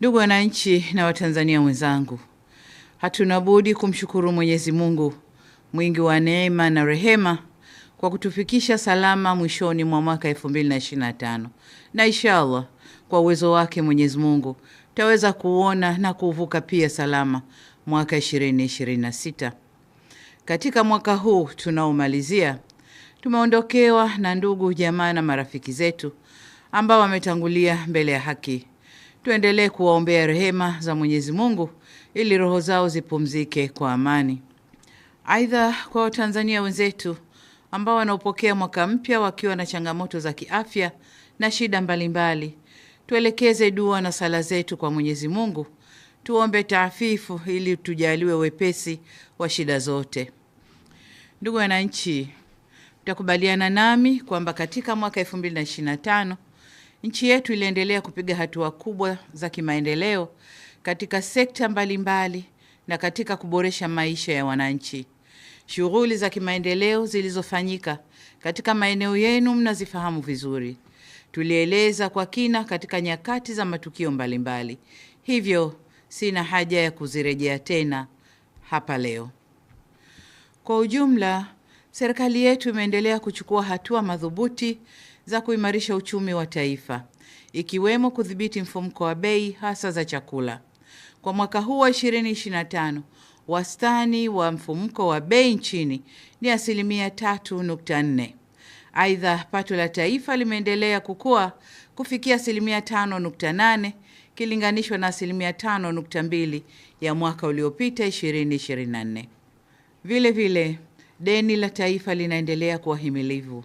Ndugu wananchi na Watanzania wenzangu, hatuna budi kumshukuru Mwenyezi Mungu mwingi wa neema na rehema kwa kutufikisha salama mwishoni mwa mwaka 2025. Na inshallah kwa uwezo wake Mwenyezi Mungu tutaweza kuona na kuvuka pia salama mwaka 2026. Katika mwaka huu tunaomalizia, tumeondokewa na ndugu, jamaa na marafiki zetu ambao wametangulia mbele ya haki. Tuendelee kuwaombea rehema za Mwenyezi Mungu ili roho zao zipumzike kwa amani. Aidha, kwa Watanzania wenzetu ambao wanaopokea mwaka mpya wakiwa na changamoto za kiafya na shida mbalimbali, tuelekeze dua na sala zetu kwa Mwenyezi Mungu, tuombe taafifu ili tujaliwe wepesi wa shida zote. Ndugu wananchi, mtakubaliana nami kwamba katika mwaka 2025 nchi yetu iliendelea kupiga hatua kubwa za kimaendeleo katika sekta mbalimbali na katika kuboresha maisha ya wananchi. Shughuli za kimaendeleo zilizofanyika katika maeneo yenu mnazifahamu vizuri. Tulieleza kwa kina katika nyakati za matukio mbalimbali. Hivyo sina haja ya kuzirejea tena hapa leo. Kwa ujumla, serikali yetu imeendelea kuchukua hatua madhubuti za kuimarisha uchumi wa taifa, ikiwemo kudhibiti mfumuko wa bei hasa za chakula. Kwa mwaka huu wa 2025, wastani wa mfumuko wa bei nchini ni 3.4%. Aidha, pato la taifa limeendelea kukua kufikia 5.8% kilinganishwa na 5.2% ya mwaka uliopita 2024. Vile vile, deni la taifa linaendelea kuwa himilivu.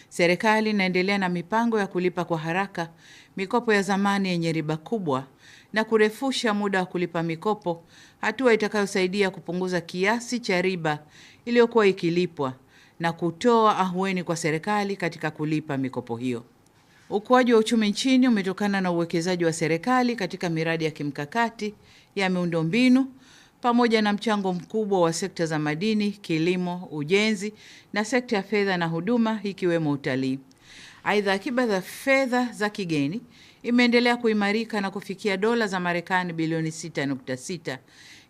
Serikali inaendelea na mipango ya kulipa kwa haraka mikopo ya zamani yenye riba kubwa na kurefusha muda wa kulipa mikopo, hatua itakayosaidia kupunguza kiasi cha riba iliyokuwa ikilipwa na kutoa ahueni kwa serikali katika kulipa mikopo hiyo. Ukuaji wa uchumi nchini umetokana na uwekezaji wa serikali katika miradi ya kimkakati ya miundombinu pamoja na mchango mkubwa wa sekta za madini, kilimo, ujenzi na sekta ya fedha na huduma ikiwemo utalii. Aidha, akiba za fedha za kigeni imeendelea kuimarika na kufikia dola za Marekani bilioni 6.6,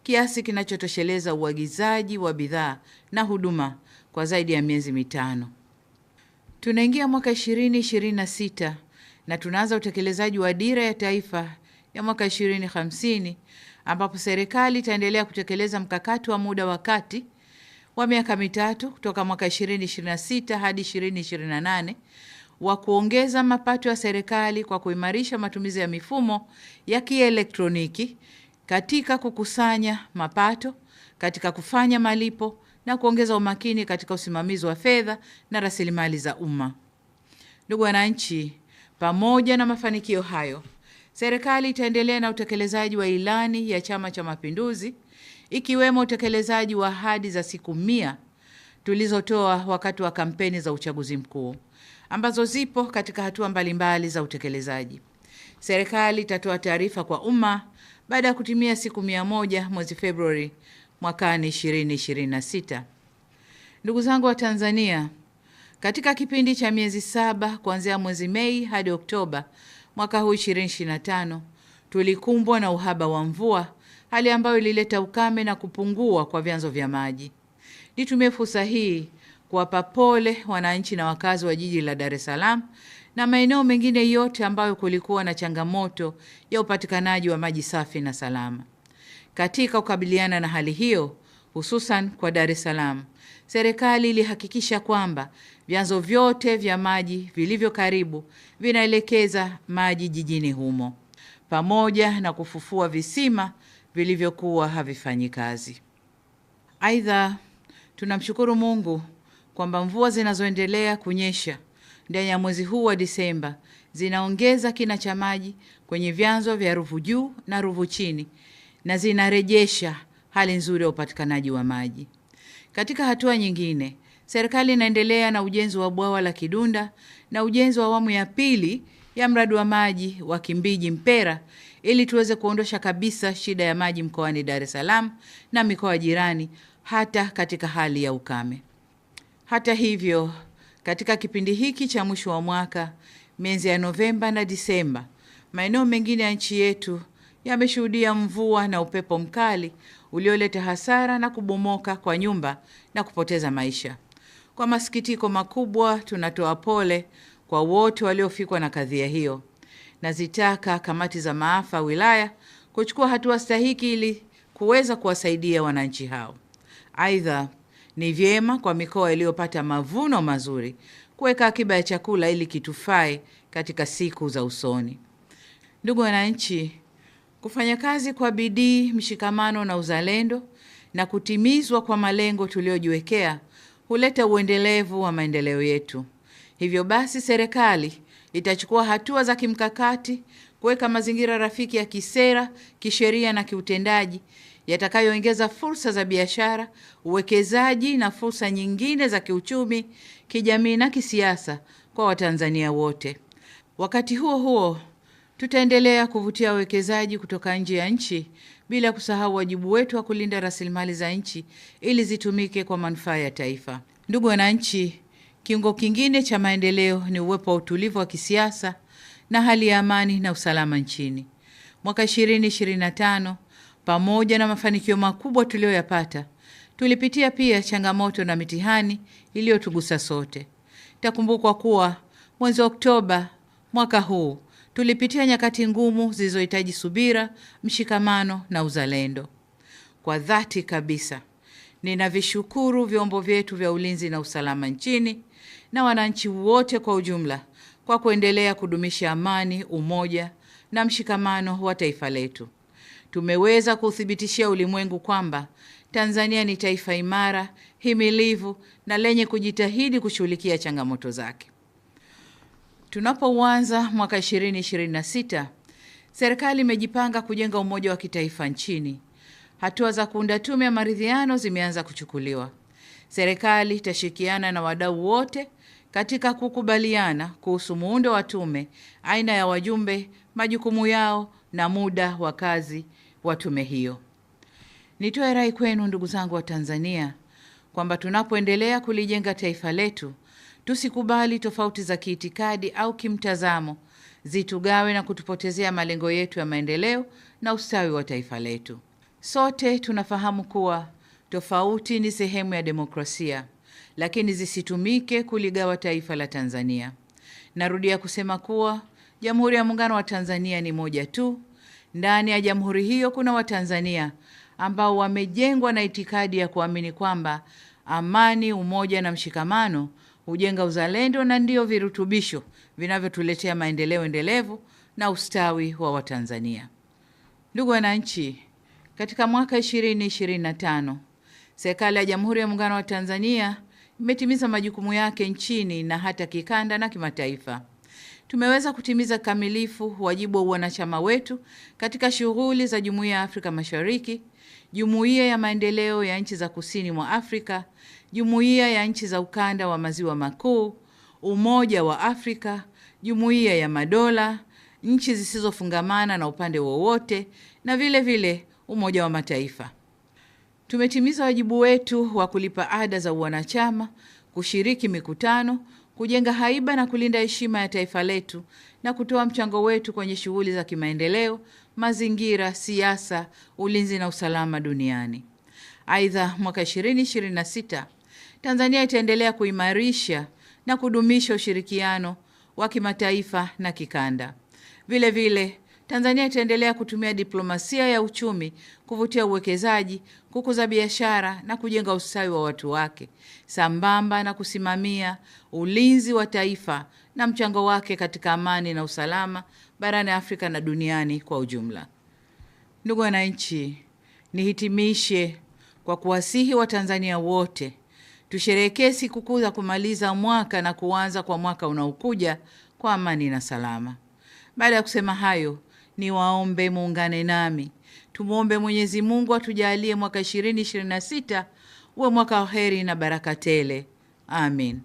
kiasi kinachotosheleza uagizaji wa bidhaa na huduma kwa zaidi ya miezi mitano. Tunaingia mwaka 2026 na tunaanza utekelezaji wa dira ya taifa ya mwaka 2050 ambapo serikali itaendelea kutekeleza mkakati wa muda wa kati wa miaka mitatu kutoka mwaka 2026 hadi 2028 wa kuongeza mapato ya serikali kwa kuimarisha matumizi ya mifumo ya kielektroniki katika kukusanya mapato, katika kufanya malipo na kuongeza umakini katika usimamizi wa fedha na rasilimali za umma. Ndugu wananchi, pamoja na mafanikio hayo, serikali itaendelea na utekelezaji wa ilani ya Chama cha Mapinduzi, ikiwemo utekelezaji wa ahadi za siku 100 tulizotoa wakati wa kampeni za uchaguzi mkuu, ambazo zipo katika hatua mbalimbali za utekelezaji. Serikali itatoa taarifa kwa umma baada ya kutimia siku 100 mwezi Februari mwakani 2026. Ndugu zangu wa Tanzania, katika kipindi cha miezi 7 kuanzia mwezi Mei hadi Oktoba mwaka huu 2025, tulikumbwa na uhaba wa mvua, hali ambayo ilileta ukame na kupungua kwa vyanzo vya maji. Nitumie fursa hii kuwapa pole wananchi na wakazi wa jiji la Dar es Salaam na maeneo mengine yote ambayo kulikuwa na changamoto ya upatikanaji wa maji safi na salama. Katika kukabiliana na hali hiyo, hususan kwa Dar es Salaam, serikali ilihakikisha kwamba vyanzo vyote vya maji vilivyo karibu vinaelekeza maji jijini humo, pamoja na kufufua visima vilivyokuwa havifanyi kazi. Aidha, tunamshukuru Mungu kwamba mvua zinazoendelea kunyesha ndani ya mwezi huu wa Disemba zinaongeza kina cha maji kwenye vyanzo vya Ruvu Juu na Ruvu Chini na zinarejesha hali nzuri ya upatikanaji wa maji. Katika hatua nyingine, serikali inaendelea na ujenzi wa bwawa la Kidunda na ujenzi wa awamu ya pili ya mradi wa maji wa Kimbiji Mpera ili tuweze kuondosha kabisa shida ya maji mkoani Dar es Salaam na mikoa jirani hata katika hali ya ukame. Hata hivyo, katika kipindi hiki cha mwisho wa mwaka, miezi ya Novemba na Disemba, maeneo mengine ya nchi yetu yameshuhudia mvua na upepo mkali ulioleta hasara na kubomoka kwa nyumba na kupoteza maisha. Kwa masikitiko makubwa, tunatoa pole kwa wote waliofikwa na kadhia hiyo. Nazitaka kamati za maafa wilaya kuchukua hatua stahiki ili kuweza kuwasaidia wananchi hao. Aidha, ni vyema kwa mikoa iliyopata mavuno mazuri kuweka akiba ya chakula ili kitufae katika siku za usoni. Ndugu wananchi, kufanya kazi kwa bidii, mshikamano na uzalendo na kutimizwa kwa malengo tuliyojiwekea huleta uendelevu wa maendeleo yetu. Hivyo basi, serikali itachukua hatua za kimkakati kuweka mazingira rafiki ya kisera, kisheria na kiutendaji yatakayoongeza fursa za biashara, uwekezaji na fursa nyingine za kiuchumi, kijamii na kisiasa kwa Watanzania wote. Wakati huo huo, tutaendelea kuvutia wawekezaji kutoka nje ya nchi bila kusahau wajibu wetu wa kulinda rasilimali za nchi ili zitumike kwa manufaa ya taifa. Ndugu wananchi, kiungo kingine cha maendeleo ni uwepo wa utulivu wa kisiasa na hali ya amani na usalama nchini. Mwaka 2025, pamoja na mafanikio makubwa tuliyoyapata, tulipitia pia changamoto na mitihani iliyotugusa sote. Itakumbukwa kuwa mwezi Oktoba mwaka huu tulipitia nyakati ngumu zilizohitaji subira, mshikamano na uzalendo. Kwa dhati kabisa, ninavishukuru vyombo vyetu vya ulinzi na usalama nchini na wananchi wote kwa ujumla kwa kuendelea kudumisha amani, umoja na mshikamano wa taifa letu. Tumeweza kuthibitishia ulimwengu kwamba Tanzania ni taifa imara, himilivu na lenye kujitahidi kushughulikia changamoto zake. Tunapoanza mwaka 2026, serikali imejipanga kujenga umoja wa kitaifa nchini. Hatua za kuunda tume ya maridhiano zimeanza kuchukuliwa. Serikali itashirikiana na wadau wote katika kukubaliana kuhusu muundo wa tume, aina ya wajumbe, majukumu yao na muda wa kazi wa tume hiyo. Nitoe rai kwenu ndugu zangu wa Tanzania kwamba tunapoendelea kulijenga taifa letu, tusikubali tofauti za kiitikadi au kimtazamo zitugawe na kutupotezea malengo yetu ya maendeleo na ustawi wa taifa letu. Sote tunafahamu kuwa tofauti ni sehemu ya demokrasia, lakini zisitumike kuligawa taifa la Tanzania. Narudia kusema kuwa Jamhuri ya Muungano wa Tanzania ni moja tu. Ndani ya jamhuri hiyo kuna Watanzania ambao wamejengwa na itikadi ya kuamini kwamba amani, umoja na mshikamano hujenga uzalendo na ndio virutubisho vinavyotuletea maendeleo endelevu na ustawi wa Watanzania. Ndugu wananchi, katika mwaka 2025, serikali ya Jamhuri ya Muungano wa Tanzania imetimiza majukumu yake nchini na hata kikanda na kimataifa. Tumeweza kutimiza kamilifu wajibu wa wanachama wetu katika shughuli za Jumuiya ya Afrika Mashariki, Jumuiya ya Maendeleo ya Nchi za Kusini mwa Afrika, Jumuiya ya Nchi za Ukanda wa Maziwa Makuu, Umoja wa Afrika, Jumuiya ya Madola, nchi zisizofungamana na upande wowote na vile vile Umoja wa Mataifa. Tumetimiza wajibu wetu wa kulipa ada za wanachama, kushiriki mikutano, kujenga haiba na kulinda heshima ya taifa letu na kutoa mchango wetu kwenye shughuli za kimaendeleo, mazingira, siasa, ulinzi na usalama duniani. Aidha, mwaka 2026, Tanzania itaendelea kuimarisha na kudumisha ushirikiano wa kimataifa na kikanda. Vile vile, Tanzania itaendelea kutumia diplomasia ya uchumi kuvutia uwekezaji, kukuza biashara na kujenga ustawi wa watu wake, sambamba na kusimamia ulinzi wa taifa na mchango wake katika amani na usalama barani Afrika na duniani kwa ujumla. Ndugu wananchi, nihitimishe kwa kuwasihi Watanzania wote tusherehekee sikukuu za kumaliza mwaka na kuanza kwa mwaka unaokuja kwa amani na salama. Baada ya kusema hayo, niwaombe muungane nami. Tumuombe Mwenyezi Mungu atujalie mwaka 2026 uwe mwaka wa heri na baraka tele. Amin.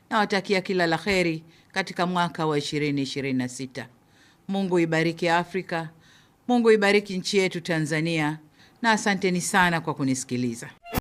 Nawatakia kila la heri katika mwaka wa 2026. Mungu ibariki Afrika. Mungu ibariki nchi yetu Tanzania. Na asanteni sana kwa kunisikiliza.